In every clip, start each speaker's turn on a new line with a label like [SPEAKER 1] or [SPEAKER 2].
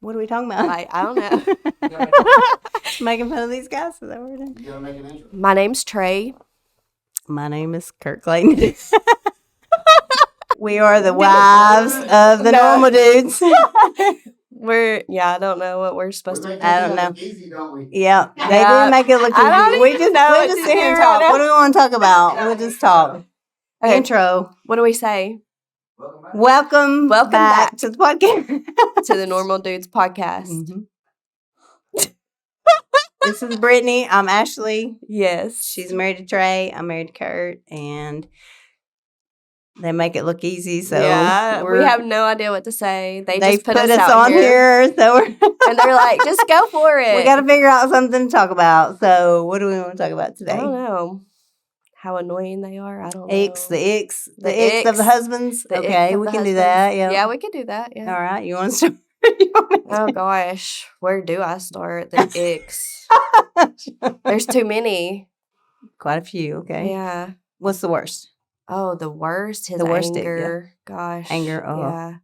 [SPEAKER 1] What are we talking about?
[SPEAKER 2] I don't know.
[SPEAKER 1] Making fun of these guys. Is that what we're doing?
[SPEAKER 3] You gotta make an intro.
[SPEAKER 2] My name's Trey.
[SPEAKER 1] My name is Curt Clayton. We are the wives of the normal dudes.
[SPEAKER 2] I don't know what we're supposed to do.
[SPEAKER 1] I don't know.
[SPEAKER 3] Easy, don't we?
[SPEAKER 1] Yeah, they
[SPEAKER 2] Yeah.
[SPEAKER 1] do make it look
[SPEAKER 2] I don't
[SPEAKER 1] easy. We
[SPEAKER 2] even
[SPEAKER 1] just
[SPEAKER 2] know what
[SPEAKER 1] sit
[SPEAKER 2] to
[SPEAKER 1] here and
[SPEAKER 2] do
[SPEAKER 1] talk.
[SPEAKER 2] right
[SPEAKER 1] What do we want to talk about? We'll just talk.
[SPEAKER 2] Okay.
[SPEAKER 1] Intro.
[SPEAKER 2] What do we say?
[SPEAKER 1] Welcome back to the podcast.
[SPEAKER 2] To the Normal Dudes podcast.
[SPEAKER 1] Mm-hmm. This is Brittany. I'm Ashley.
[SPEAKER 2] Yes.
[SPEAKER 1] She's married to Trey. I'm married to Curt. And they make it look easy. So
[SPEAKER 2] we have no idea what to say. They just put us
[SPEAKER 1] us
[SPEAKER 2] out
[SPEAKER 1] on here. So
[SPEAKER 2] and they're like, just go for it.
[SPEAKER 1] we got to figure out something to talk about. So what do we want to talk about today?
[SPEAKER 2] I don't know. How annoying they are. I don't know.
[SPEAKER 1] The icks of the husbands. Okay, we can do that. Yeah.
[SPEAKER 2] Yeah, we can do that. Yeah.
[SPEAKER 1] All right. You want to start?
[SPEAKER 2] Oh gosh, where do I start? The icks. There's too many.
[SPEAKER 1] Quite a few. Okay.
[SPEAKER 2] Yeah.
[SPEAKER 1] What's the worst?
[SPEAKER 2] Oh, the worst. His
[SPEAKER 1] The worst
[SPEAKER 2] anger. Gosh.
[SPEAKER 1] Anger. Oh.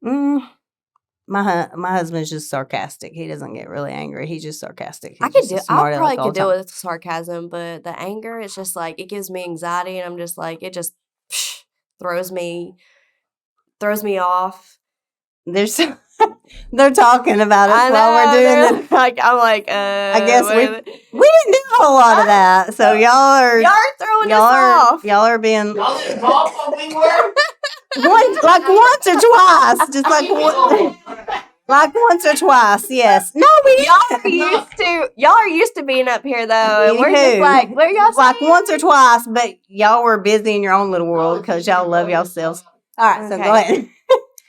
[SPEAKER 2] Yeah.
[SPEAKER 1] My husband's just sarcastic. He doesn't get really angry. He's just sarcastic.
[SPEAKER 2] I probably could deal with sarcasm, but the anger, it's just like it gives me anxiety, and I'm just like it just throws me off.
[SPEAKER 1] They're talking about us while we're doing this.
[SPEAKER 2] Like I'm like,
[SPEAKER 1] I guess we didn't do a whole lot of that. So y'all are
[SPEAKER 2] throwing us off.
[SPEAKER 1] Y'all are being
[SPEAKER 3] Y'all didn't talk while we were?
[SPEAKER 1] once or twice, just like once or twice. Yes. No, we
[SPEAKER 2] Y'all are used to being up here though, and we're just like, what are y'all saying?
[SPEAKER 1] Like once or twice, but y'all were busy in your own little world because y'all love yourselves. All right, so go ahead.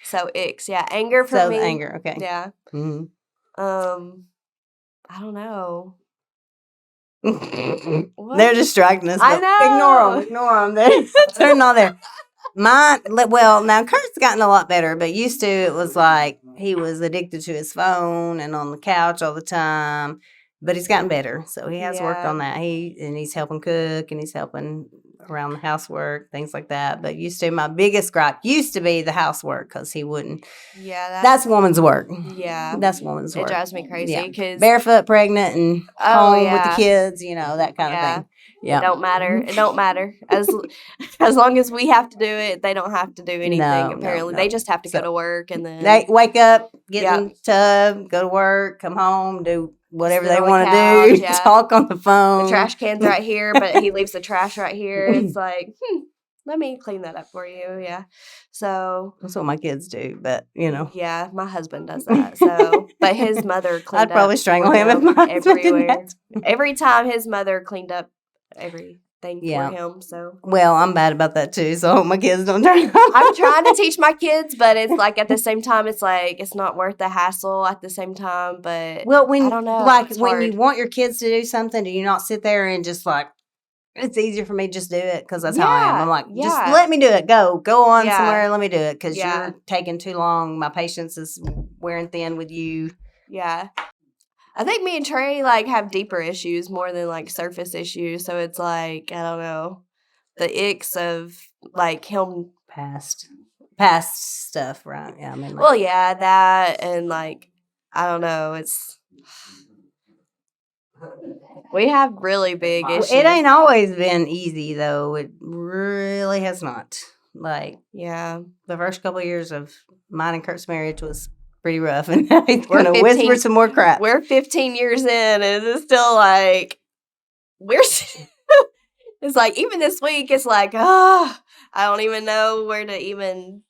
[SPEAKER 2] So icks, yeah, anger for me.
[SPEAKER 1] Anger, okay.
[SPEAKER 2] Yeah.
[SPEAKER 1] Mm-hmm.
[SPEAKER 2] I don't know.
[SPEAKER 1] They're distracting us.
[SPEAKER 2] I know.
[SPEAKER 1] Ignore them. They're turning on there. Now Curt's gotten a lot better, but used to it was like he was addicted to his phone and on the couch all the time. But he's gotten better, so he has worked on that. He's helping cook and he's helping around the housework, things like that. But my biggest gripe used to be the housework because he wouldn't.
[SPEAKER 2] Yeah,
[SPEAKER 1] that's woman's work.
[SPEAKER 2] Yeah,
[SPEAKER 1] that's woman's work.
[SPEAKER 2] It drives me crazy because
[SPEAKER 1] barefoot, pregnant, and home with the kids, that kind of thing. Yeah,
[SPEAKER 2] it don't matter. It don't matter as long as we have to do it. They don't have to do anything. Apparently, they just have to go to work and then
[SPEAKER 1] they wake up, get in the tub, go to work, come home, do whatever they want to do, talk on the phone.
[SPEAKER 2] The trash can's right here, but he leaves the trash right here. It's like, let me clean that up for you. Yeah. So
[SPEAKER 1] that's what my kids do, but
[SPEAKER 2] Yeah, my husband does that. So, but his mother cleaned up.
[SPEAKER 1] I'd probably strangle him if my husband did that.
[SPEAKER 2] Every time his mother cleaned up everything for him. So
[SPEAKER 1] well, I'm bad about that too. So I hope my kids don't turn.
[SPEAKER 2] I'm trying to teach my kids, but it's like at the same time, it's like it's not worth the hassle. At the same time, but
[SPEAKER 1] I
[SPEAKER 2] don't know.
[SPEAKER 1] Like when you want your kids to do something, do you not sit there and just like? It's easier for me to just do it because that's how I am. I'm like, just let me do it. Go on somewhere. Let me do it because you're taking too long. My patience is wearing thin with you.
[SPEAKER 2] Yeah. I think me and Trey have deeper issues more than surface issues. So it's like, I don't know, the icks of him
[SPEAKER 1] past stuff, right? Yeah, I mean,
[SPEAKER 2] that and I don't know, it's we have really big issues.
[SPEAKER 1] It ain't always been easy though. It really has not. The first couple of years of mine and Curt's marriage was pretty rough, and he's gonna whisper some more crap.
[SPEAKER 2] We're 15 years in, and it's still we're. It's even this week. It's I don't even know where to even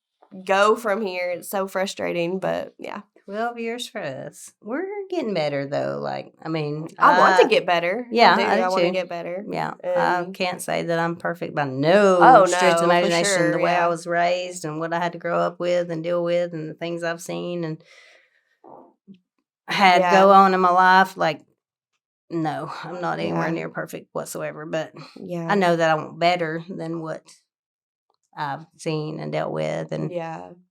[SPEAKER 2] go from here. It's so frustrating, but yeah.
[SPEAKER 1] 12 years for us. We're getting better though. I
[SPEAKER 2] want to get better.
[SPEAKER 1] Yeah,
[SPEAKER 2] I want to get better.
[SPEAKER 1] Yeah, I can't say that I'm perfect by no stretch of imagination.
[SPEAKER 2] Sure,
[SPEAKER 1] the way I was raised and what I had to grow up with and deal with and the things I've seen and had go on in my life. No, I'm not anywhere near perfect whatsoever. But I know that I want better than what I've seen and dealt with. And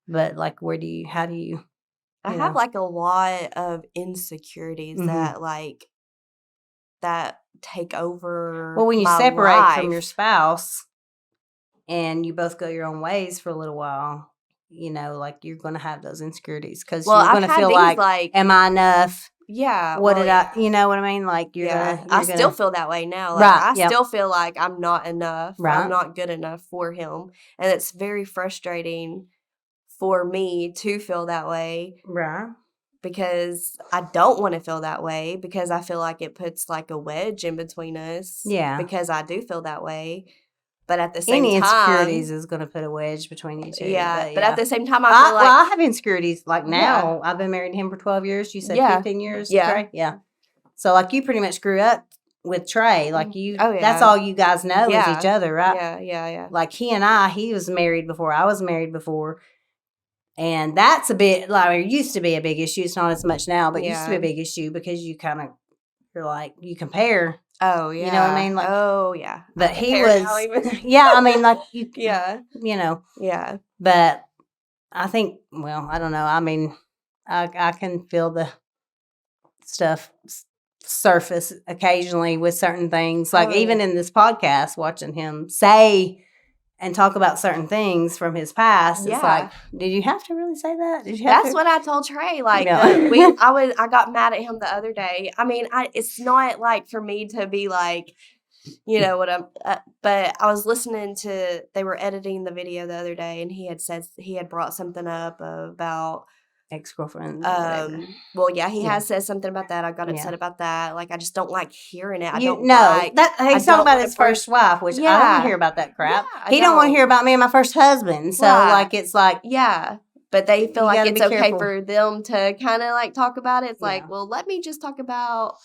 [SPEAKER 1] but how do you?
[SPEAKER 2] I have a lot of insecurities that take over.
[SPEAKER 1] Well, when you
[SPEAKER 2] my
[SPEAKER 1] separate
[SPEAKER 2] life.
[SPEAKER 1] from your spouse and you both go your own ways for a little while, like you're going to have those insecurities because
[SPEAKER 2] Well,
[SPEAKER 1] you're
[SPEAKER 2] I've
[SPEAKER 1] going to
[SPEAKER 2] had
[SPEAKER 1] feel
[SPEAKER 2] these,
[SPEAKER 1] like, am I enough?
[SPEAKER 2] yeah.
[SPEAKER 1] What
[SPEAKER 2] well,
[SPEAKER 1] did I, you know what I mean? Like you're
[SPEAKER 2] yeah,
[SPEAKER 1] going
[SPEAKER 2] I
[SPEAKER 1] to,
[SPEAKER 2] still feel that way now. Like,
[SPEAKER 1] Right,
[SPEAKER 2] I
[SPEAKER 1] yep.
[SPEAKER 2] still feel like I'm not enough. I'm
[SPEAKER 1] Right.
[SPEAKER 2] not good enough for him. And it's very frustrating for me to feel that way
[SPEAKER 1] right.
[SPEAKER 2] because I don't want to feel that way because I feel like it puts like a wedge in between us.
[SPEAKER 1] Yeah.
[SPEAKER 2] Because I do feel that way. But at the same
[SPEAKER 1] Any
[SPEAKER 2] time,
[SPEAKER 1] insecurities is going to put a wedge between you two.
[SPEAKER 2] yeah.
[SPEAKER 1] But
[SPEAKER 2] at the same time, I feel like
[SPEAKER 1] I have insecurities. Like now,
[SPEAKER 2] Yeah.
[SPEAKER 1] I've been married to him for 12 years. You said
[SPEAKER 2] Yeah.
[SPEAKER 1] 15 years,
[SPEAKER 2] Yeah.
[SPEAKER 1] Trey? Yeah. So, like, you pretty much grew up with Trey. Like,
[SPEAKER 2] Oh, yeah.
[SPEAKER 1] that's all you guys know
[SPEAKER 2] Yeah.
[SPEAKER 1] is each other, right?
[SPEAKER 2] Yeah.
[SPEAKER 1] Like, he was married before I was married before. And that's a bit, like, it used to be a big issue. It's not as much now, but it used to be a
[SPEAKER 2] Yeah.
[SPEAKER 1] big issue because you're like, you compare.
[SPEAKER 2] Oh, yeah.
[SPEAKER 1] You know what I mean? Like,
[SPEAKER 2] oh, yeah.
[SPEAKER 1] But
[SPEAKER 2] I
[SPEAKER 1] he
[SPEAKER 2] compare now
[SPEAKER 1] was,
[SPEAKER 2] even.
[SPEAKER 1] yeah, I mean, like,
[SPEAKER 2] Yeah. Yeah.
[SPEAKER 1] But I think, well, I don't know. I mean, I can feel the stuff surface occasionally with certain things. Like,
[SPEAKER 2] Oh,
[SPEAKER 1] even
[SPEAKER 2] yeah.
[SPEAKER 1] in this podcast, watching him say and talk about certain things from his past, it's
[SPEAKER 2] Yeah.
[SPEAKER 1] like, did you have to really say that? Did you have
[SPEAKER 2] That's
[SPEAKER 1] to?
[SPEAKER 2] what I told Trey. Like,
[SPEAKER 1] Yeah.
[SPEAKER 2] I got mad at him the other day. I mean, it's not like for me to be like, you know what but I was listening to, they were editing the video the other day, and he had brought something up about
[SPEAKER 1] Ex-girlfriend. Whatever.
[SPEAKER 2] well, yeah, he
[SPEAKER 1] Yeah.
[SPEAKER 2] has said something about that. I got upset about that. Like, I just don't like hearing it. I don't
[SPEAKER 1] know
[SPEAKER 2] like
[SPEAKER 1] that he's talking
[SPEAKER 2] don't
[SPEAKER 1] about
[SPEAKER 2] wanna
[SPEAKER 1] his first wife, which I don't want
[SPEAKER 2] Yeah.
[SPEAKER 1] to hear about that crap.
[SPEAKER 2] Yeah, I
[SPEAKER 1] he don't want to
[SPEAKER 2] don't.
[SPEAKER 1] hear about me and my first husband. So
[SPEAKER 2] Right.
[SPEAKER 1] like it's like
[SPEAKER 2] Yeah. But they feel
[SPEAKER 1] You
[SPEAKER 2] like
[SPEAKER 1] gotta
[SPEAKER 2] it's
[SPEAKER 1] be
[SPEAKER 2] okay
[SPEAKER 1] careful.
[SPEAKER 2] for them to kind of like talk about it. It's
[SPEAKER 1] Yeah.
[SPEAKER 2] like, well, let me just talk about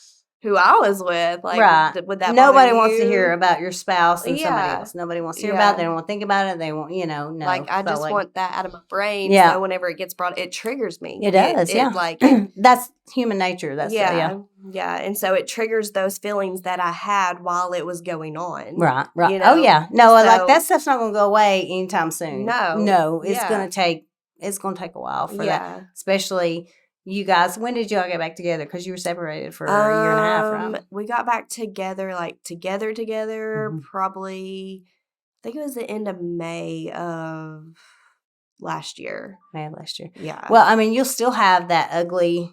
[SPEAKER 2] who I was with. Like,
[SPEAKER 1] right.
[SPEAKER 2] would that
[SPEAKER 1] Nobody
[SPEAKER 2] bother
[SPEAKER 1] wants to
[SPEAKER 2] you?
[SPEAKER 1] hear about your spouse and somebody
[SPEAKER 2] Yeah.
[SPEAKER 1] else. Nobody wants to hear about it. They
[SPEAKER 2] Yeah.
[SPEAKER 1] don't want to think about it. They want, no.
[SPEAKER 2] Like, I
[SPEAKER 1] So,
[SPEAKER 2] just
[SPEAKER 1] like,
[SPEAKER 2] want that out of my brain.
[SPEAKER 1] Yeah.
[SPEAKER 2] So whenever it gets brought, it triggers me.
[SPEAKER 1] It does, yeah.
[SPEAKER 2] Like,
[SPEAKER 1] that's human nature. That's
[SPEAKER 2] yeah. And so it triggers those feelings that I had while it was going on.
[SPEAKER 1] Right.
[SPEAKER 2] You
[SPEAKER 1] Oh
[SPEAKER 2] know?
[SPEAKER 1] yeah. No, like
[SPEAKER 2] So-
[SPEAKER 1] that stuff's not gonna go away anytime soon.
[SPEAKER 2] No.
[SPEAKER 1] It's
[SPEAKER 2] Yeah.
[SPEAKER 1] gonna take a while for that.
[SPEAKER 2] Yeah.
[SPEAKER 1] Especially you guys. When did y'all get back together? Because you were separated for a year and a half, right?
[SPEAKER 2] We got back together, like together,
[SPEAKER 1] Mhm.
[SPEAKER 2] probably, I think it was the end of May of last year.
[SPEAKER 1] May of last year.
[SPEAKER 2] Yeah.
[SPEAKER 1] Well, I mean, you'll still have that ugly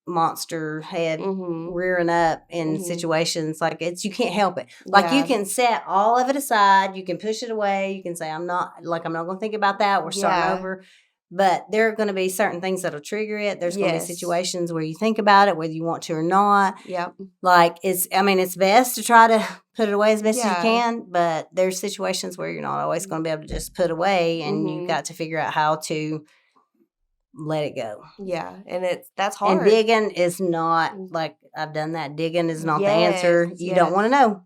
[SPEAKER 1] monster head
[SPEAKER 2] Mhm.
[SPEAKER 1] rearing up in
[SPEAKER 2] Mhm.
[SPEAKER 1] situations like you can't help it. Like you
[SPEAKER 2] Yeah.
[SPEAKER 1] can set all of it aside, you can push it away, you can say I'm not going to think about that. We're starting
[SPEAKER 2] Yeah.
[SPEAKER 1] over. But there are going to be certain things that'll trigger it. There's going to be
[SPEAKER 2] Yes.
[SPEAKER 1] situations where you think about it, whether you want to or not.
[SPEAKER 2] Yep.
[SPEAKER 1] Like it's best to try to put it away as best as
[SPEAKER 2] Yeah.
[SPEAKER 1] you can. But there's situations where you're not always going to be able to just put away, and you've
[SPEAKER 2] Mhm.
[SPEAKER 1] got to figure out how to let it go.
[SPEAKER 2] Yeah. And that's hard.
[SPEAKER 1] And digging is not like I've done that. Digging is not the answer.
[SPEAKER 2] Yes,
[SPEAKER 1] You don't
[SPEAKER 2] yes.
[SPEAKER 1] want to know.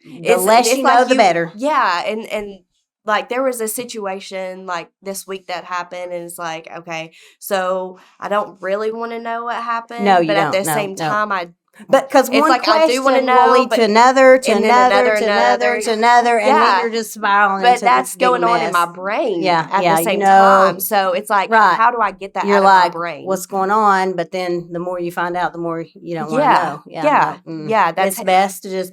[SPEAKER 1] The
[SPEAKER 2] It's-
[SPEAKER 1] less
[SPEAKER 2] it's
[SPEAKER 1] you
[SPEAKER 2] like
[SPEAKER 1] know, the better.
[SPEAKER 2] Yeah. And like there was a situation like this week that happened, and it's like, okay, so I don't really want to know what happened.
[SPEAKER 1] No, you
[SPEAKER 2] but
[SPEAKER 1] don't.
[SPEAKER 2] at the
[SPEAKER 1] No,
[SPEAKER 2] same
[SPEAKER 1] no.
[SPEAKER 2] time,
[SPEAKER 1] But because
[SPEAKER 2] It's
[SPEAKER 1] one
[SPEAKER 2] like, I do
[SPEAKER 1] question
[SPEAKER 2] wanna
[SPEAKER 1] will
[SPEAKER 2] know,
[SPEAKER 1] lead
[SPEAKER 2] but-
[SPEAKER 1] to another, to
[SPEAKER 2] and then
[SPEAKER 1] another, to
[SPEAKER 2] another.
[SPEAKER 1] another, to another, and
[SPEAKER 2] Yeah.
[SPEAKER 1] then you're just spiraling
[SPEAKER 2] but
[SPEAKER 1] into
[SPEAKER 2] that's
[SPEAKER 1] this big
[SPEAKER 2] going on in
[SPEAKER 1] mess.
[SPEAKER 2] my brain
[SPEAKER 1] Yeah,
[SPEAKER 2] at
[SPEAKER 1] yeah,
[SPEAKER 2] the same
[SPEAKER 1] you know.
[SPEAKER 2] time. So it's like,
[SPEAKER 1] Right.
[SPEAKER 2] how do I get that
[SPEAKER 1] You're
[SPEAKER 2] out
[SPEAKER 1] like,
[SPEAKER 2] of my brain?
[SPEAKER 1] what's going on? But then the more you find out, the more you don't want to
[SPEAKER 2] Yeah,
[SPEAKER 1] know.
[SPEAKER 2] yeah,
[SPEAKER 1] no,
[SPEAKER 2] yeah, that's-
[SPEAKER 1] it's best to just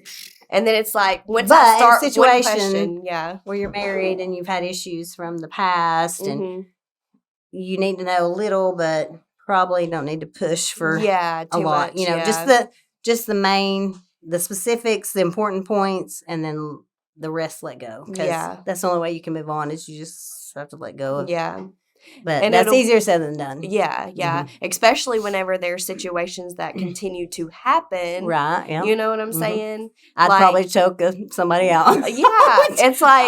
[SPEAKER 2] and then it's like, once
[SPEAKER 1] But in
[SPEAKER 2] I
[SPEAKER 1] a
[SPEAKER 2] start one
[SPEAKER 1] situation-
[SPEAKER 2] question, yeah.
[SPEAKER 1] where you're married and you've had issues from the past, and
[SPEAKER 2] Mhm.
[SPEAKER 1] you need to know a little, but probably don't need to push for
[SPEAKER 2] Yeah,
[SPEAKER 1] a
[SPEAKER 2] too
[SPEAKER 1] lot.
[SPEAKER 2] much,
[SPEAKER 1] Just the specifics, the important points, and then the rest let go. 'Cause
[SPEAKER 2] Yeah.
[SPEAKER 1] that's the only way you can move on is you just have to let go of.
[SPEAKER 2] Yeah.
[SPEAKER 1] But
[SPEAKER 2] And
[SPEAKER 1] that's
[SPEAKER 2] it'll-
[SPEAKER 1] easier said than done.
[SPEAKER 2] Yeah, yeah.
[SPEAKER 1] Mhm.
[SPEAKER 2] Especially whenever there's situations that continue to happen.
[SPEAKER 1] Right. Yeah.
[SPEAKER 2] You know what I'm
[SPEAKER 1] Mhm.
[SPEAKER 2] saying?
[SPEAKER 1] I'd
[SPEAKER 2] like-
[SPEAKER 1] probably choke somebody out.
[SPEAKER 2] Yeah. It's like,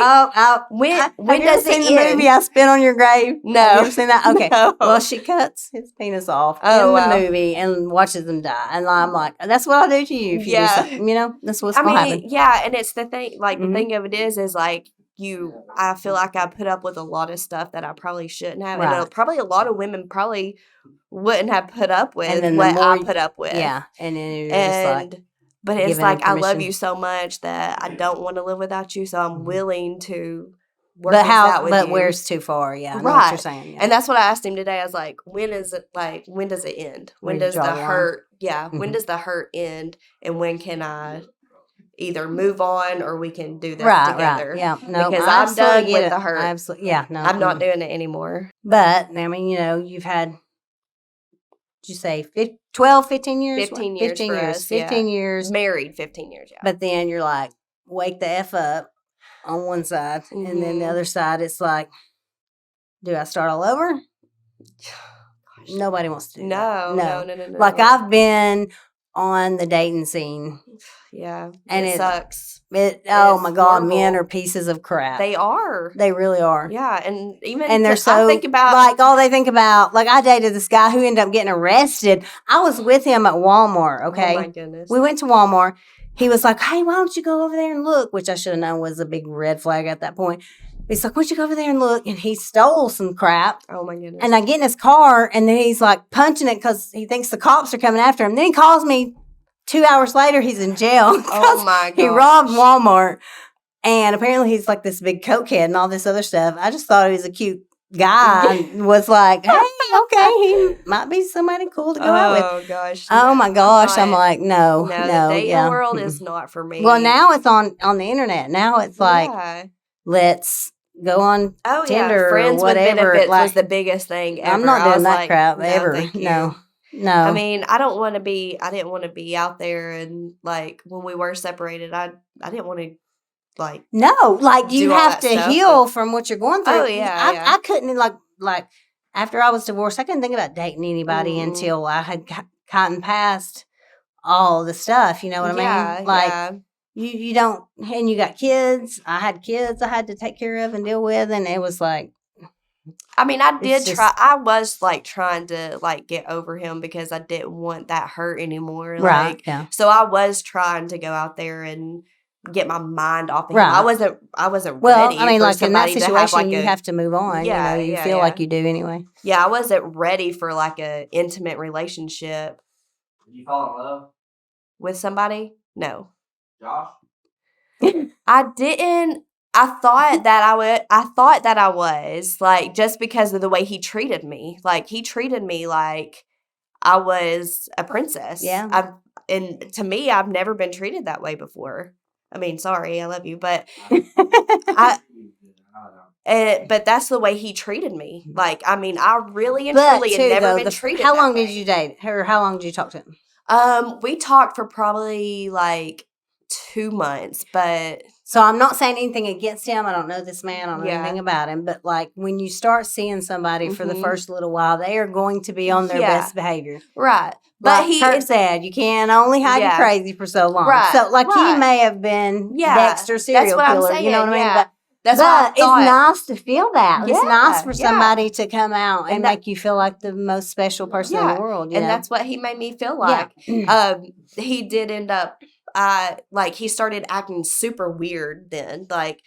[SPEAKER 1] when
[SPEAKER 2] when
[SPEAKER 1] have you
[SPEAKER 2] does
[SPEAKER 1] ever
[SPEAKER 2] it
[SPEAKER 1] seen the
[SPEAKER 2] end?
[SPEAKER 1] movie I Spit on Your Grave?
[SPEAKER 2] No.
[SPEAKER 1] Have you ever seen that? Okay.
[SPEAKER 2] No.
[SPEAKER 1] Well, she cuts his penis off
[SPEAKER 2] Oh,
[SPEAKER 1] in
[SPEAKER 2] wow.
[SPEAKER 1] the movie and watches him die. And I'm like, that's what I'll do to you if you
[SPEAKER 2] Yeah.
[SPEAKER 1] do something. That's what's
[SPEAKER 2] I
[SPEAKER 1] going to
[SPEAKER 2] mean,
[SPEAKER 1] happen.
[SPEAKER 2] yeah, and it's the thing, like,
[SPEAKER 1] Mhm.
[SPEAKER 2] the thing of it is like, I feel like I put up with a lot of stuff that I probably shouldn't have. And
[SPEAKER 1] Right.
[SPEAKER 2] probably a lot of women probably wouldn't have put up with
[SPEAKER 1] And then the
[SPEAKER 2] what
[SPEAKER 1] more
[SPEAKER 2] I
[SPEAKER 1] you-
[SPEAKER 2] put up with.
[SPEAKER 1] Yeah. And then you're just like,
[SPEAKER 2] But it's
[SPEAKER 1] giving
[SPEAKER 2] like,
[SPEAKER 1] them
[SPEAKER 2] I love
[SPEAKER 1] permission.
[SPEAKER 2] you so much that I don't want to live without you, so I'm
[SPEAKER 1] Mhm.
[SPEAKER 2] willing to work
[SPEAKER 1] but
[SPEAKER 2] this out with you.
[SPEAKER 1] where's too far? Yeah. I know what you're
[SPEAKER 2] Right.
[SPEAKER 1] saying. Yeah.
[SPEAKER 2] And that's what I asked him today. I was like, when does it end?
[SPEAKER 1] Where
[SPEAKER 2] When
[SPEAKER 1] you
[SPEAKER 2] does
[SPEAKER 1] draw
[SPEAKER 2] the
[SPEAKER 1] the line.
[SPEAKER 2] hurt, when
[SPEAKER 1] Mhm.
[SPEAKER 2] does the hurt end? And when can I either move on or we can do this
[SPEAKER 1] Right,
[SPEAKER 2] together.
[SPEAKER 1] right. Yeah. No,
[SPEAKER 2] Because
[SPEAKER 1] I
[SPEAKER 2] I'm done
[SPEAKER 1] absolutely get
[SPEAKER 2] with
[SPEAKER 1] it.
[SPEAKER 2] the hurt.
[SPEAKER 1] Absolutely. Yeah. No.
[SPEAKER 2] I'm not doing it anymore.
[SPEAKER 1] But, I mean, you've had, did you say 12, 15 years?
[SPEAKER 2] 15 years
[SPEAKER 1] 15
[SPEAKER 2] for
[SPEAKER 1] years.
[SPEAKER 2] us,
[SPEAKER 1] 15
[SPEAKER 2] yeah.
[SPEAKER 1] years.
[SPEAKER 2] Married 15 years, yeah.
[SPEAKER 1] But then you're like, wake the F up on one side. And then the
[SPEAKER 2] Mhm.
[SPEAKER 1] other side, it's like, do I start all over? Nobody wants to do that.
[SPEAKER 2] No.
[SPEAKER 1] Like, I've been on the dating scene.
[SPEAKER 2] Yeah.
[SPEAKER 1] And
[SPEAKER 2] it sucks.
[SPEAKER 1] Oh my God,
[SPEAKER 2] horrible.
[SPEAKER 1] men are pieces of crap.
[SPEAKER 2] They are.
[SPEAKER 1] They really are.
[SPEAKER 2] Yeah, and even
[SPEAKER 1] And they're so,
[SPEAKER 2] I think about
[SPEAKER 1] like, all they think about, like, I dated this guy who ended up getting arrested. I was with him at Walmart, okay?
[SPEAKER 2] Oh my goodness.
[SPEAKER 1] We went to Walmart. He was like, hey, why don't you go over there and look? Which I should have known was a big red flag at that point. He's like, why don't you go over there and look? And he stole some crap.
[SPEAKER 2] Oh my goodness.
[SPEAKER 1] And I get in his car, and then he's like punching it because he thinks the cops are coming after him. Then he calls me 2 hours later, he's in jail.
[SPEAKER 2] Oh my God.
[SPEAKER 1] He robbed Walmart. And apparently he's like this big cokehead and all this other stuff. I just thought he was a cute guy and was like, hey, okay, he might be somebody cool to go out with.
[SPEAKER 2] Oh gosh.
[SPEAKER 1] Oh my gosh. I'm like, no.
[SPEAKER 2] The dating
[SPEAKER 1] yeah.
[SPEAKER 2] world is not for me.
[SPEAKER 1] Well, now it's on the internet. Now it's like,
[SPEAKER 2] yeah.
[SPEAKER 1] let's go on Tinder
[SPEAKER 2] Friends
[SPEAKER 1] or whatever.
[SPEAKER 2] with benefits
[SPEAKER 1] like,
[SPEAKER 2] was the biggest thing ever.
[SPEAKER 1] I'm not
[SPEAKER 2] I
[SPEAKER 1] doing
[SPEAKER 2] was
[SPEAKER 1] that
[SPEAKER 2] like,
[SPEAKER 1] crap
[SPEAKER 2] no,
[SPEAKER 1] ever.
[SPEAKER 2] thank you.
[SPEAKER 1] No.
[SPEAKER 2] I mean, I didn't want to be out there and like when we were separated, I didn't want to like
[SPEAKER 1] No, like you
[SPEAKER 2] do all
[SPEAKER 1] have
[SPEAKER 2] that
[SPEAKER 1] to
[SPEAKER 2] stuff,
[SPEAKER 1] heal from what you're going through.
[SPEAKER 2] Oh, yeah.
[SPEAKER 1] I couldn't like after I was divorced, I couldn't think about dating anybody until I had gotten past all the stuff. You know what I mean? Like you don't, and you got kids. I had kids I had to take care of and deal with, and it was like.
[SPEAKER 2] I mean, I did try. I was like trying to like get over him because I didn't want that hurt anymore.
[SPEAKER 1] Right.
[SPEAKER 2] Like,
[SPEAKER 1] yeah.
[SPEAKER 2] So I was trying to go out there and get my mind off of him.
[SPEAKER 1] Right.
[SPEAKER 2] I wasn't
[SPEAKER 1] Well,
[SPEAKER 2] ready.
[SPEAKER 1] I mean,
[SPEAKER 2] for
[SPEAKER 1] like in that
[SPEAKER 2] somebody to have,
[SPEAKER 1] situation,
[SPEAKER 2] like,
[SPEAKER 1] you have to move on.
[SPEAKER 2] Yeah,
[SPEAKER 1] you feel like you do anyway.
[SPEAKER 2] Yeah, I wasn't ready for like a intimate relationship.
[SPEAKER 3] Did you fall in love?
[SPEAKER 2] With somebody? No.
[SPEAKER 3] Josh?
[SPEAKER 2] I didn't. I thought that I was like just because of the way he treated me. Like he treated me like I was a princess.
[SPEAKER 1] Yeah.
[SPEAKER 2] And to me, I've never been treated that way before. I mean, sorry, I love you, but but that's the way he treated me. Like, I mean, I really and truly had never been treated.
[SPEAKER 1] How long
[SPEAKER 2] that way.
[SPEAKER 1] did you date her? How long did you talk to him?
[SPEAKER 2] We talked for probably like 2 months, but
[SPEAKER 1] so I'm not saying anything against him. I don't know this man. I don't know
[SPEAKER 2] Yeah.
[SPEAKER 1] anything about him. But like when you start seeing somebody for the
[SPEAKER 2] Mhm.
[SPEAKER 1] first little while, they are going to be on their
[SPEAKER 2] Yeah.
[SPEAKER 1] best behavior.
[SPEAKER 2] right. But
[SPEAKER 1] Like Curt said, you can only hide your
[SPEAKER 2] Yeah.
[SPEAKER 1] crazy for so long.
[SPEAKER 2] Right,
[SPEAKER 1] So like he
[SPEAKER 2] right.
[SPEAKER 1] may have been
[SPEAKER 2] Yeah,
[SPEAKER 1] Dexter serial
[SPEAKER 2] that's what I'm
[SPEAKER 1] killer.
[SPEAKER 2] saying.
[SPEAKER 1] You know what I mean?
[SPEAKER 2] Yeah.
[SPEAKER 1] But
[SPEAKER 2] That's what I
[SPEAKER 1] it's
[SPEAKER 2] thought.
[SPEAKER 1] nice to feel that. It's
[SPEAKER 2] Yeah,
[SPEAKER 1] nice for
[SPEAKER 2] yeah.
[SPEAKER 1] somebody to come out and
[SPEAKER 2] And that-
[SPEAKER 1] make you feel like the most special person in
[SPEAKER 2] Yeah,
[SPEAKER 1] the world.
[SPEAKER 2] and that's what he made me feel like. He did end up. Like he started acting super weird. Then, like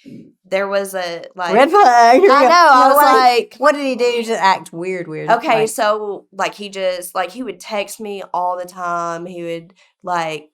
[SPEAKER 2] there was a like
[SPEAKER 1] red flag.
[SPEAKER 2] I know. I was like,
[SPEAKER 1] what did he do to act weird?
[SPEAKER 2] okay,
[SPEAKER 1] Like,
[SPEAKER 2] so like he just like he would text me all the time. He would like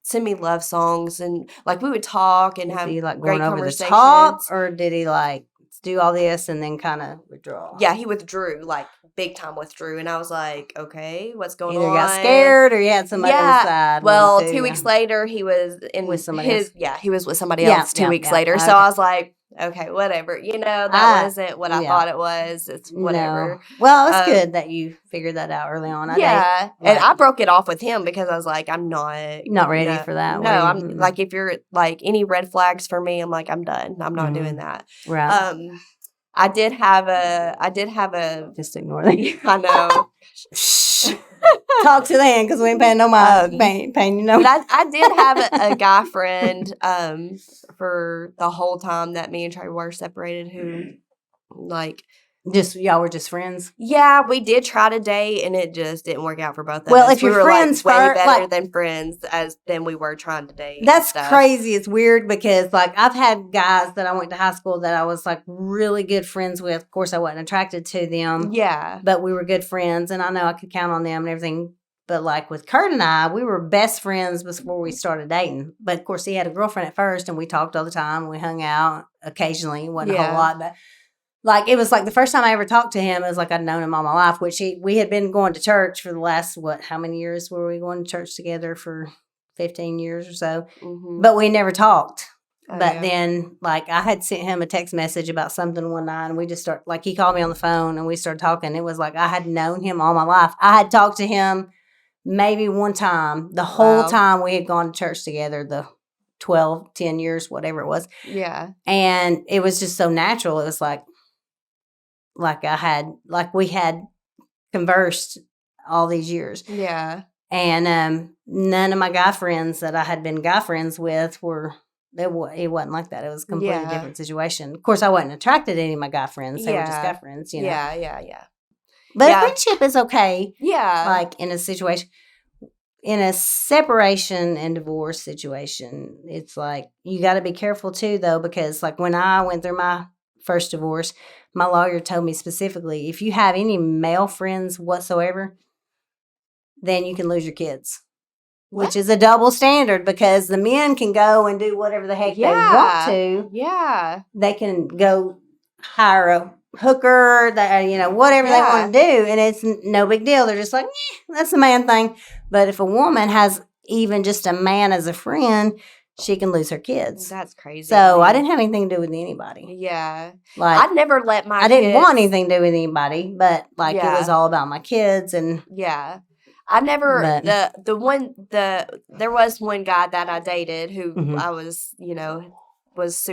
[SPEAKER 2] send me love songs and like we would talk and
[SPEAKER 1] was
[SPEAKER 2] have
[SPEAKER 1] he like
[SPEAKER 2] great
[SPEAKER 1] going over the
[SPEAKER 2] conversations.
[SPEAKER 1] top, or did he like do all this and then kind of withdraw?
[SPEAKER 2] Yeah, he withdrew, like big time withdrew, and I was like, okay, what's going
[SPEAKER 1] Either
[SPEAKER 2] on?
[SPEAKER 1] got scared or you had somebody on the side.
[SPEAKER 2] Well,
[SPEAKER 1] one of the
[SPEAKER 2] 2
[SPEAKER 1] two,
[SPEAKER 2] weeks later, he was in
[SPEAKER 1] With somebody else.
[SPEAKER 2] Yeah, he was with somebody
[SPEAKER 1] Yeah,
[SPEAKER 2] else 2
[SPEAKER 1] yeah,
[SPEAKER 2] weeks
[SPEAKER 1] yeah.
[SPEAKER 2] later. So
[SPEAKER 1] Okay.
[SPEAKER 2] I was like, okay, whatever. You know, that wasn't what I
[SPEAKER 1] yeah.
[SPEAKER 2] thought it was. It's whatever.
[SPEAKER 1] No. Well, it's
[SPEAKER 2] Um,
[SPEAKER 1] good that you figured that out early on.
[SPEAKER 2] Yeah, and I broke it off with him because I was like, I'm not
[SPEAKER 1] ready for that.
[SPEAKER 2] No,
[SPEAKER 1] were you?
[SPEAKER 2] I'm like, if you're like any red flags for me, I'm like, I'm done. I'm not doing that.
[SPEAKER 1] right.
[SPEAKER 2] I did have a.
[SPEAKER 1] Just ignore that.
[SPEAKER 2] I know.
[SPEAKER 1] Talk to the hand because we ain't paying no mind. Paying you no.
[SPEAKER 2] But I did have a guy friend for the whole time that me and Trey were separated who like
[SPEAKER 1] Just y'all were just friends.
[SPEAKER 2] yeah, we did try to date and it just didn't work out for both of us.
[SPEAKER 1] Well, if
[SPEAKER 2] we
[SPEAKER 1] you're
[SPEAKER 2] were
[SPEAKER 1] friends
[SPEAKER 2] like way
[SPEAKER 1] for-
[SPEAKER 2] better
[SPEAKER 1] like-
[SPEAKER 2] than friends than we were trying to date. and
[SPEAKER 1] That's
[SPEAKER 2] stuff.
[SPEAKER 1] crazy. It's weird because like I've had guys that I went to high school that I was like really good friends with. Of course, I wasn't attracted to them,
[SPEAKER 2] Yeah.
[SPEAKER 1] but we were good friends, and I know I could count on them and everything. But like with Curt and I, we were best friends before we started dating. But of course, he had a girlfriend at first, and we talked all the time. We hung out occasionally, wasn't a
[SPEAKER 2] Yeah.
[SPEAKER 1] whole lot, but. Like, it was like the first time I ever talked to him, it was like I'd known him all my life, which we had been going to church for the last, how many years were we going to church together for 15 years or so.
[SPEAKER 2] Mhm.
[SPEAKER 1] But we never talked.
[SPEAKER 2] Oh,
[SPEAKER 1] But
[SPEAKER 2] yeah.
[SPEAKER 1] then, like, I had sent him a text message about something one night, and we just started, like, he called me on the phone, and we started talking. It was like I had known him all my life. I had talked to him maybe one time. The whole
[SPEAKER 2] Wow.
[SPEAKER 1] time we had gone to church together, the 10 years, whatever it was.
[SPEAKER 2] Yeah.
[SPEAKER 1] And it was just so natural. It was like we had conversed all these years.
[SPEAKER 2] Yeah.
[SPEAKER 1] And none of my guy friends that I had been guy friends with it wasn't like that. It was a completely
[SPEAKER 2] Yeah.
[SPEAKER 1] different situation. Of course, I wasn't attracted to any of my guy friends. They were just guy
[SPEAKER 2] Yeah.
[SPEAKER 1] friends, you know.
[SPEAKER 2] Yeah.
[SPEAKER 1] But
[SPEAKER 2] Yeah.
[SPEAKER 1] a friendship is okay.
[SPEAKER 2] Yeah.
[SPEAKER 1] Like in a situation, in a separation and divorce situation, it's like you got to be careful too, though, because like when I went through my first divorce, my lawyer told me specifically, if you have any male friends whatsoever, then you can lose your kids.
[SPEAKER 2] What?
[SPEAKER 1] Which is a double standard because the men can go and do whatever the heck they want
[SPEAKER 2] Yeah.
[SPEAKER 1] to.
[SPEAKER 2] Yeah.
[SPEAKER 1] They can go hire a hooker, whatever they
[SPEAKER 2] Yeah.
[SPEAKER 1] want to do, and it's no big deal. They're just like, that's a man thing. But if a woman has even just a man as a friend, she can lose her kids.
[SPEAKER 2] That's crazy.
[SPEAKER 1] So I didn't have anything to do with anybody.
[SPEAKER 2] Yeah.
[SPEAKER 1] Like
[SPEAKER 2] I'd never let my
[SPEAKER 1] I didn't
[SPEAKER 2] kids,
[SPEAKER 1] want anything to do with anybody, but like it was
[SPEAKER 2] Yeah.
[SPEAKER 1] all about my kids and
[SPEAKER 2] Yeah. I never
[SPEAKER 1] But-
[SPEAKER 2] there was one guy that I dated who
[SPEAKER 1] Mhm.
[SPEAKER 2] I was, was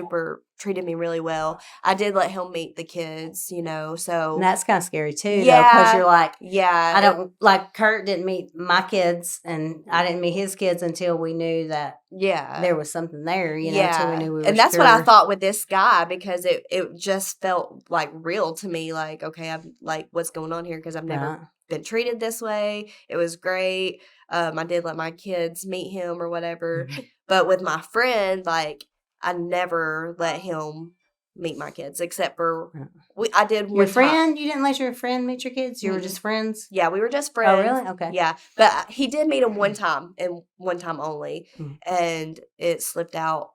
[SPEAKER 2] treated me really well. I did let him meet the kids, so
[SPEAKER 1] and that's kind of scary too, though, because
[SPEAKER 2] Yeah.
[SPEAKER 1] you're like,
[SPEAKER 2] yeah.
[SPEAKER 1] I don't like Curt didn't meet my kids, and I didn't meet his kids until we knew that
[SPEAKER 2] Yeah.
[SPEAKER 1] there was something there. Until
[SPEAKER 2] Yeah.
[SPEAKER 1] we knew we were.
[SPEAKER 2] And that's what I
[SPEAKER 1] sure.
[SPEAKER 2] thought with this guy because it just felt like real to me. Like, okay, I'm like, what's going on here? Because I've never
[SPEAKER 1] Right.
[SPEAKER 2] been treated this way. It was great. I did let my kids meet him or whatever.
[SPEAKER 1] Mhm.
[SPEAKER 2] But with my friend, like, I never let him meet my kids except for I did one
[SPEAKER 1] Your
[SPEAKER 2] time.
[SPEAKER 1] friend? You didn't let your friend meet your kids? You were
[SPEAKER 2] Mm-mm.
[SPEAKER 1] just friends?
[SPEAKER 2] Yeah, we were just friends.
[SPEAKER 1] Oh, really? Okay.
[SPEAKER 2] Yeah, but he did meet him one time and one time only,
[SPEAKER 1] Mhm.
[SPEAKER 2] and it slipped out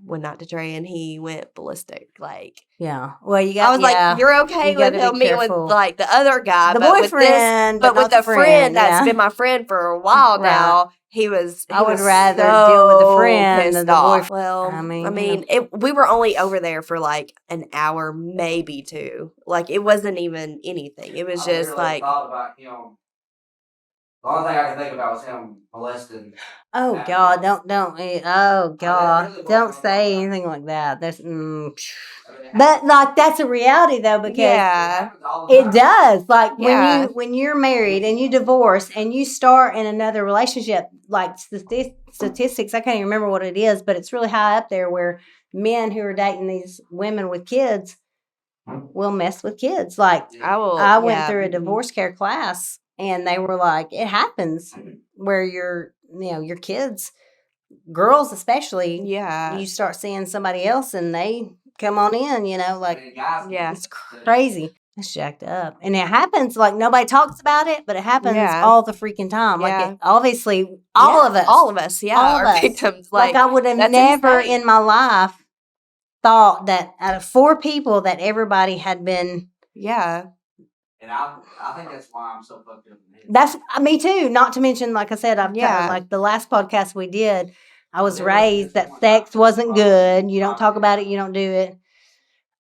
[SPEAKER 2] when not to Trey, and he went ballistic. Like,
[SPEAKER 1] Yeah. Well, you got.
[SPEAKER 2] I was like, "You're okay
[SPEAKER 1] You
[SPEAKER 2] with
[SPEAKER 1] gotta be
[SPEAKER 2] him meeting with
[SPEAKER 1] careful.
[SPEAKER 2] like the other guy,
[SPEAKER 1] The
[SPEAKER 2] but with this,
[SPEAKER 1] boyfriend,
[SPEAKER 2] but
[SPEAKER 1] but
[SPEAKER 2] with
[SPEAKER 1] not
[SPEAKER 2] the
[SPEAKER 1] the
[SPEAKER 2] friend
[SPEAKER 1] friend,
[SPEAKER 2] that's
[SPEAKER 1] yeah.
[SPEAKER 2] been my friend for a while
[SPEAKER 1] Right.
[SPEAKER 2] now." He was.
[SPEAKER 1] I would
[SPEAKER 2] was
[SPEAKER 1] rather
[SPEAKER 2] so
[SPEAKER 1] deal with the friend than
[SPEAKER 2] pissed
[SPEAKER 1] the
[SPEAKER 2] off.
[SPEAKER 1] boyfriend.
[SPEAKER 2] Well,
[SPEAKER 1] I mean,
[SPEAKER 2] we were only over there for like an hour, maybe two. Like it wasn't even anything. It was
[SPEAKER 3] I
[SPEAKER 2] just
[SPEAKER 3] literally
[SPEAKER 2] like,
[SPEAKER 3] thought about him. The only thing I could think about was him molesting.
[SPEAKER 1] Oh
[SPEAKER 3] Yeah.
[SPEAKER 1] God, don't. Oh God,
[SPEAKER 3] really
[SPEAKER 1] don't
[SPEAKER 3] wasn't
[SPEAKER 1] say
[SPEAKER 3] on
[SPEAKER 1] anything like that. That's.
[SPEAKER 3] I mean, it
[SPEAKER 1] But
[SPEAKER 3] happens-
[SPEAKER 1] like that's a reality though, because
[SPEAKER 2] yeah,
[SPEAKER 3] happens all the
[SPEAKER 1] it
[SPEAKER 3] time.
[SPEAKER 1] does. Like
[SPEAKER 2] Yeah.
[SPEAKER 1] when you're married and you divorce and you start in another relationship, like statistics, I can't even remember what it is, but it's really high up there where men who are dating these women with kids will mess with kids. Like I went through a divorce care class and they were like, it happens where your kids, girls especially,
[SPEAKER 2] Yeah.
[SPEAKER 1] you start seeing somebody else and they come on in,
[SPEAKER 3] I
[SPEAKER 1] like
[SPEAKER 3] mean, guys,
[SPEAKER 2] Yeah.
[SPEAKER 1] it's crazy. It's jacked up. And it happens like nobody talks about it, but it happens
[SPEAKER 2] Yeah.
[SPEAKER 1] all the freaking time. Like
[SPEAKER 2] Yeah.
[SPEAKER 1] it, obviously all of us.
[SPEAKER 2] All of us, yeah,
[SPEAKER 1] All of
[SPEAKER 2] are
[SPEAKER 1] us.
[SPEAKER 2] victims.
[SPEAKER 1] Like I would have
[SPEAKER 2] that's
[SPEAKER 1] never
[SPEAKER 2] insane.
[SPEAKER 1] in my life thought that out of 4 people that everybody had been.
[SPEAKER 2] Yeah.
[SPEAKER 3] And I think that's why I'm so fucked up in the head.
[SPEAKER 1] That's me too. Not to mention, like I said,
[SPEAKER 2] Yeah.
[SPEAKER 1] like the last podcast we did, I was
[SPEAKER 3] There was
[SPEAKER 1] raised
[SPEAKER 3] this
[SPEAKER 1] that
[SPEAKER 3] one
[SPEAKER 1] sex
[SPEAKER 3] time-
[SPEAKER 1] wasn't good. You don't talk about it. You don't do it.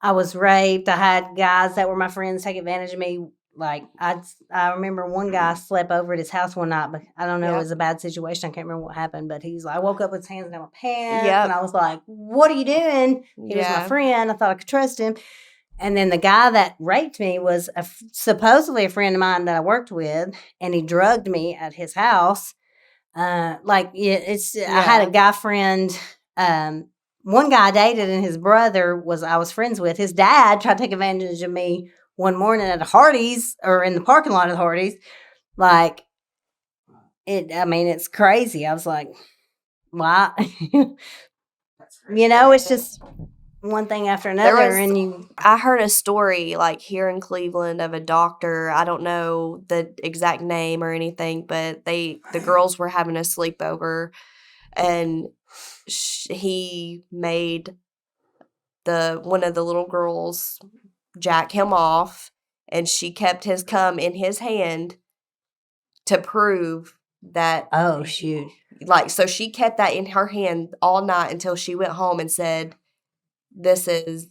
[SPEAKER 1] I was raped. I had guys that were my friends take advantage of me. Like I remember one guy slept over at his house one night, but I don't know.
[SPEAKER 2] Yep.
[SPEAKER 1] It was a bad situation. I can't remember what happened, but he's like, I woke up with his hands down my pants,
[SPEAKER 2] Yep.
[SPEAKER 1] and I was like, "What are you doing?" He was my
[SPEAKER 2] Yeah.
[SPEAKER 1] friend. I thought I could trust him. And then the guy that raped me was supposedly a friend of mine that I worked with, and he drugged me at his house. I had a guy friend. One guy I dated, and his brother I was friends with. His dad tried to take advantage of me one morning at a Hardee's or in the parking lot of the Hardee's. Like it. I mean, it's crazy. I was like, why?
[SPEAKER 3] That's crazy.
[SPEAKER 1] It's just one thing after another, and you.
[SPEAKER 2] I heard a story like here in Cleveland of a doctor. I don't know the exact name or anything, but the girls were having a sleepover, and he made one of the little girls jack him off, and she kept his cum in his hand to prove that
[SPEAKER 1] Oh, shoot.
[SPEAKER 2] like, so she kept that in her hand all night until she went home and said, "This is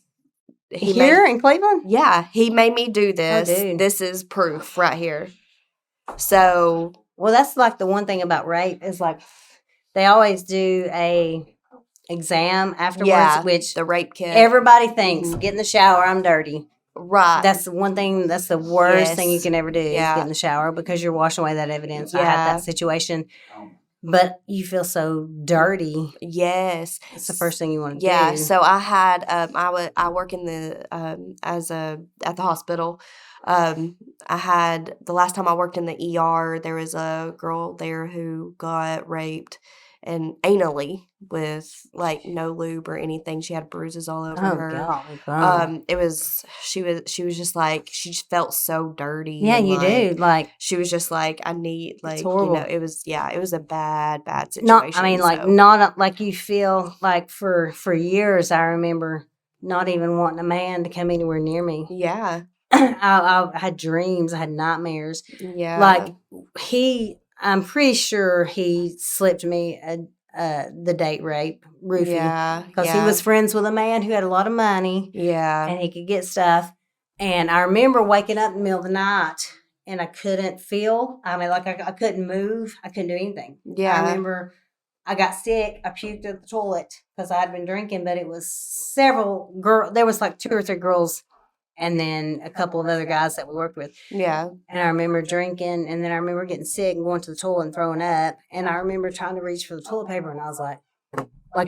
[SPEAKER 1] Here in Cleveland?
[SPEAKER 2] yeah, he made me do this.
[SPEAKER 1] dude.
[SPEAKER 2] This is proof right here." So
[SPEAKER 1] Well, that's like the one thing about rape is like they always do a exam afterwards,
[SPEAKER 2] yeah,
[SPEAKER 1] which
[SPEAKER 2] the rape kit,
[SPEAKER 1] everybody thinks,
[SPEAKER 2] Mhm.
[SPEAKER 1] get in the shower, I'm dirty.
[SPEAKER 2] right?
[SPEAKER 1] That's the one thing, that's the worst thing you
[SPEAKER 2] Yes.
[SPEAKER 1] can ever do is
[SPEAKER 2] Yeah.
[SPEAKER 1] get in the shower because you're washing away that evidence. I had
[SPEAKER 2] Yeah.
[SPEAKER 1] that situation, but you feel so dirty.
[SPEAKER 2] Yes,
[SPEAKER 1] It's the first thing you want to
[SPEAKER 2] yeah.
[SPEAKER 1] do.
[SPEAKER 2] So I had I work in the at the hospital. I had the last time I worked in the ER, there was a girl there who got raped and anally with like no lube or anything. She had bruises all over
[SPEAKER 1] Oh,
[SPEAKER 2] her.
[SPEAKER 1] golly, bum.
[SPEAKER 2] It was she was just like she just felt so dirty.
[SPEAKER 1] Yeah,
[SPEAKER 2] and,
[SPEAKER 1] you
[SPEAKER 2] like,
[SPEAKER 1] do. Like,
[SPEAKER 2] she was just like, I need like
[SPEAKER 1] horrible.
[SPEAKER 2] it was it was a bad situation.
[SPEAKER 1] not, I mean, like,
[SPEAKER 2] so.
[SPEAKER 1] not like you feel like for years, I remember not even wanting a man to come anywhere near me.
[SPEAKER 2] Yeah.
[SPEAKER 1] I had dreams, I had nightmares.
[SPEAKER 2] Yeah.
[SPEAKER 1] Like, I'm pretty sure he slipped me the date rape, roofie.
[SPEAKER 2] Yeah.
[SPEAKER 1] Because he was friends with a man who had a lot of money
[SPEAKER 2] Yeah.
[SPEAKER 1] and he could get stuff. And I remember waking up in the middle of the night and I couldn't feel. I mean, like I couldn't move. I couldn't do anything.
[SPEAKER 2] Yeah.
[SPEAKER 1] I remember I got sick. I puked at the toilet because I had been drinking, but it was several girls. There was like 2 or 3 girls and then a couple of other guys that we worked with.
[SPEAKER 2] Yeah.
[SPEAKER 1] And I remember drinking, and then I remember getting sick and going to the toilet and throwing up. And I remember trying to reach for the toilet paper, and I was like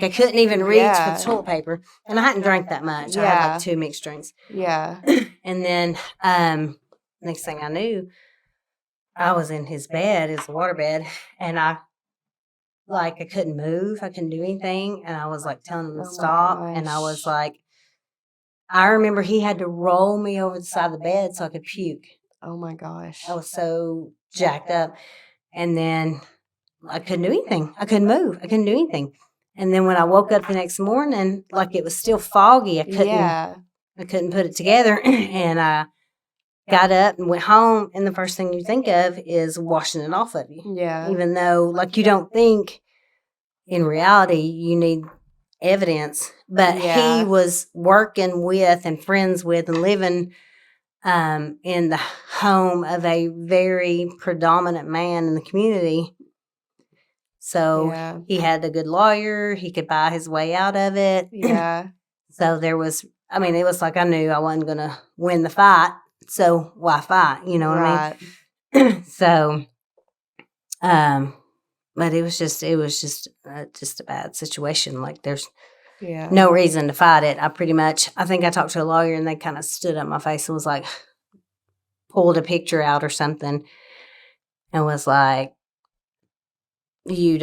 [SPEAKER 1] I couldn't even reach for the toilet paper. And I hadn't drank that much. I had like 2 mixed drinks.
[SPEAKER 2] Yeah.
[SPEAKER 1] And then next thing I knew, I was in his bed, his water bed, and I couldn't move. I couldn't do anything. And I was like telling him to stop. And I was like, I remember he had to roll me over the side of the bed so I could puke.
[SPEAKER 2] Oh my gosh.
[SPEAKER 1] I was so jacked up. And then I couldn't do anything. I couldn't move. I couldn't do anything. And then when I woke up the next morning, like it was still foggy. I couldn't put it together. And I got up and went home. And the first thing you think of is washing it off of you.
[SPEAKER 2] Yeah.
[SPEAKER 1] Even though like you don't think in reality you need evidence, but he was working with and friends with and living in the home of a very predominant man in the community. So he had a good lawyer. He could buy his way out of it.
[SPEAKER 2] Yeah.
[SPEAKER 1] So there was, I mean, it was like I knew I wasn't going to win the fight. So why fight? You know what I mean? So, but it was just a bad situation. Like there's no reason to fight it. I think I talked to a lawyer and they kind of stood up my face and was like, pulled a picture out or something and was like, you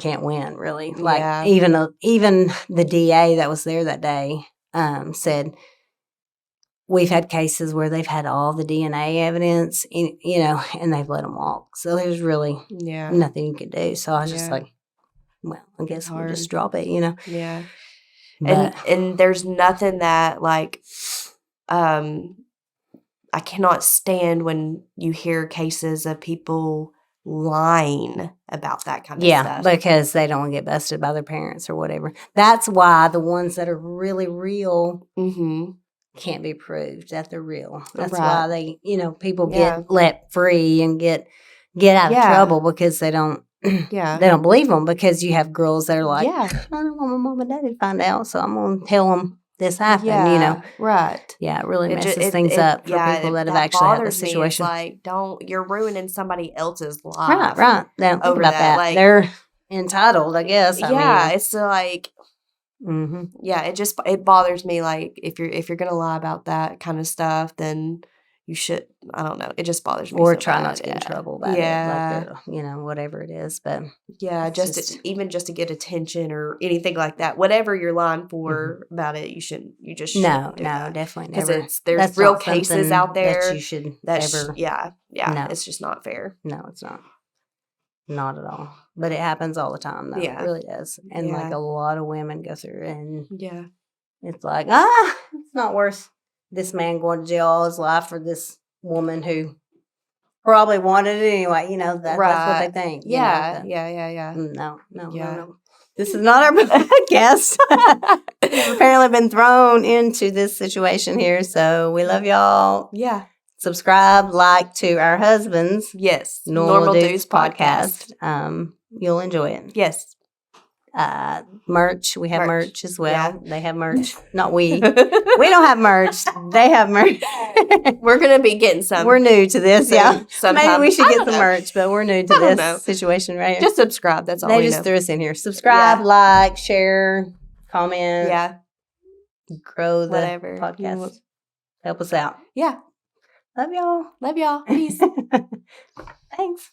[SPEAKER 1] can't win really. Like even the DA that was there that day said, we've had cases where they've had all the DNA evidence, and they've let them walk. So there's really nothing you could do. So I was just like, well, I guess we'll just drop it,
[SPEAKER 2] Yeah.
[SPEAKER 1] But,
[SPEAKER 2] and there's nothing that like, I cannot stand when you hear cases of people lying about that kind of stuff.
[SPEAKER 1] Yeah, because they don't want to get busted by their parents or whatever. That's why the ones that are really real can't be proved that they're real. That's why they, people get let free and get out of trouble because they don't. They don't believe them because you have girls that are like, I don't want my mom and daddy to find out, so I'm going to tell them this happened,
[SPEAKER 2] Right.
[SPEAKER 1] Yeah, it really messes things up for people that have actually had the situation.
[SPEAKER 2] Like, you're ruining somebody else's life.
[SPEAKER 1] Right. They don't think about that.
[SPEAKER 2] Like,
[SPEAKER 1] they're entitled, I guess. I mean,
[SPEAKER 2] it's like, it bothers me. Like, if you're going to lie about that kind of stuff, then you should, I don't know. It just bothers me.
[SPEAKER 1] Or
[SPEAKER 2] so
[SPEAKER 1] try
[SPEAKER 2] bad.
[SPEAKER 1] not to get in trouble about it. Like, whatever it is. But
[SPEAKER 2] even just to get attention or anything like that. Whatever you're lying for about it, you shouldn't
[SPEAKER 1] No, definitely never.
[SPEAKER 2] Because there's real cases out there
[SPEAKER 1] that you should ever.
[SPEAKER 2] No. It's just not fair.
[SPEAKER 1] No, it's not. Not at all. But it happens all the time, though. It really does. And like a lot of women go through it. And it's like, it's not worth this man going to jail all his life for this woman who probably wanted it anyway. You know, that's what they think. you know,
[SPEAKER 2] Yeah,
[SPEAKER 1] the-
[SPEAKER 2] yeah.
[SPEAKER 1] No.
[SPEAKER 2] Yeah.
[SPEAKER 1] No. This is not our podcast. We've apparently been thrown into this situation here. So we love y'all.
[SPEAKER 2] Yeah.
[SPEAKER 1] Subscribe, like to our husbands.
[SPEAKER 2] Yes.
[SPEAKER 1] Normal Dudes podcast. You'll enjoy it.
[SPEAKER 2] Yes.
[SPEAKER 1] Merch. We have merch as well.
[SPEAKER 2] Yeah.
[SPEAKER 1] They have merch. Not we. We don't have merch. They have merch.
[SPEAKER 2] We're gonna be getting some.
[SPEAKER 1] We're new to this. Yeah.
[SPEAKER 2] sometime.
[SPEAKER 1] Maybe we should
[SPEAKER 2] I
[SPEAKER 1] get
[SPEAKER 2] don't
[SPEAKER 1] some
[SPEAKER 2] know.
[SPEAKER 1] merch, but we're new to
[SPEAKER 2] I don't
[SPEAKER 1] this
[SPEAKER 2] know.
[SPEAKER 1] situation right here.
[SPEAKER 2] Just subscribe. That's all
[SPEAKER 1] They
[SPEAKER 2] we
[SPEAKER 1] just
[SPEAKER 2] know.
[SPEAKER 1] threw us in here. Subscribe,
[SPEAKER 2] Yeah.
[SPEAKER 1] like, share, comment.
[SPEAKER 2] Yeah.
[SPEAKER 1] Grow the
[SPEAKER 2] Whatever.
[SPEAKER 1] podcast. Help us out.
[SPEAKER 2] Yeah.
[SPEAKER 1] Love y'all.
[SPEAKER 2] Love y'all. Peace.
[SPEAKER 1] Thanks.